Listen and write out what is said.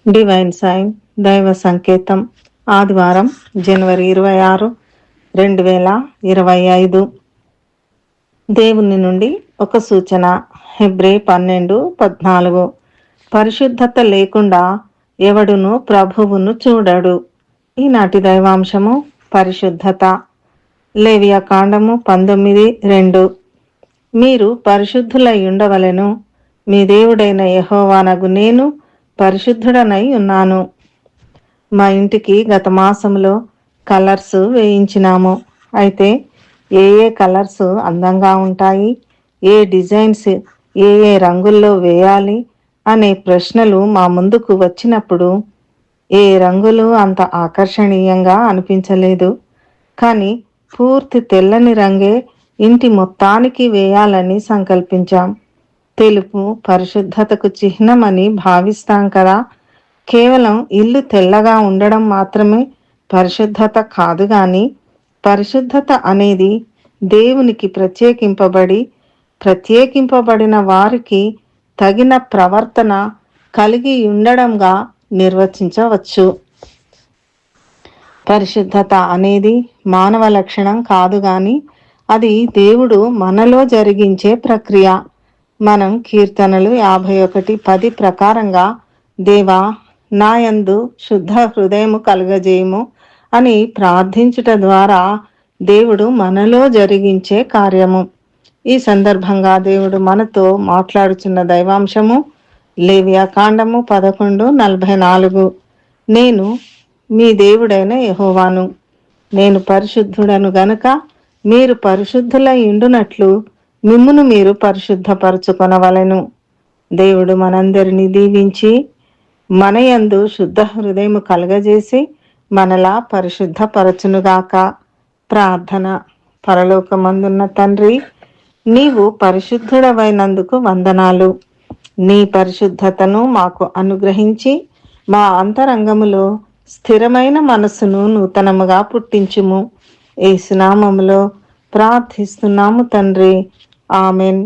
Divine sign దైవ సంకేతం ఆదివారం జనవరి 26, 2025. దేవుని నుండి ఒక సూచన. హెబ్రీ 12:14. పరిశుద్ధత లేకుండా ఎవడును ప్రభువును చూడడు. ఈనాటి దైవాంశము పరిశుద్ధత. లేవియా కాండము 19:2. మీరు పరిశుద్ధులై ఉండవలెను, మీ దేవుడైన యెహోవానగు నేను పరిశుద్ధుడనై ఉన్నాను. మా ఇంటికి గత మాసంలో కలర్స్ వేయించినాము. అయితే ఏ కలర్స్ అందంగా ఉంటాయి, ఏ డిజైన్స్ ఏ రంగుల్లో వేయాలి అనే ప్రశ్నలు మా ముందుకు వచ్చినప్పుడు ఏ రంగులు అంత ఆకర్షణీయంగా అనిపించలేదు. కానీ పూర్తి తెల్లని రంగే ఇంటి మొత్తానికి వేయాలని సంకల్పించాం. తెలుపు పరిశుద్ధతకు చిహ్నమని భావిస్తాం కదా. కేవలం ఇల్లు తెల్లగా ఉండడం మాత్రమే పరిశుద్ధత కాదు, గాని పరిశుద్ధత అనేది దేవునికి ప్రత్యేకింపబడిన వారికి తగిన ప్రవర్తన కలిగి ఉండడంగా నిర్వచించవచ్చు. పరిశుద్ధత అనేది మానవ లక్షణం కాదు, గాని అది దేవుడు మనలో జరిగించే ప్రక్రియ. మనం కీర్తనలు 51:10 ప్రకారంగా దేవా నాయందు శుద్ధ హృదయము కలుగజేయము అని ప్రార్థించుట ద్వారా దేవుడు మనలో జరిగించే కార్యము. ఈ సందర్భంగా దేవుడు మనతో మాట్లాడుచున్న దైవాంశము లేవియా కాండము 11:44. నేను మీ దేవుడైన యెహోవాను, నేను పరిశుద్ధుడను గనుక మీరు పరిశుద్ధులై ఉండునట్లు మిమ్మును మీరు పరిశుద్ధపరచుకొనవలెను. దేవుడు మనందరినీ దీవించి మనయందు శుద్ధ హృదయము కలగజేసి మనలా పరిశుద్ధపరచునుగాక. ప్రార్థన. పరలోకమందున్న తండ్రి, నీవు పరిశుద్ధుడవైనందుకు వందనాలు. నీ పరిశుద్ధతను మాకు అనుగ్రహించి మా అంతరంగములో స్థిరమైన మనస్సును నూతనముగా పుట్టించుము. యేసు నామములో ప్రార్థిస్తున్నాము తండ్రి. ఆమెన్.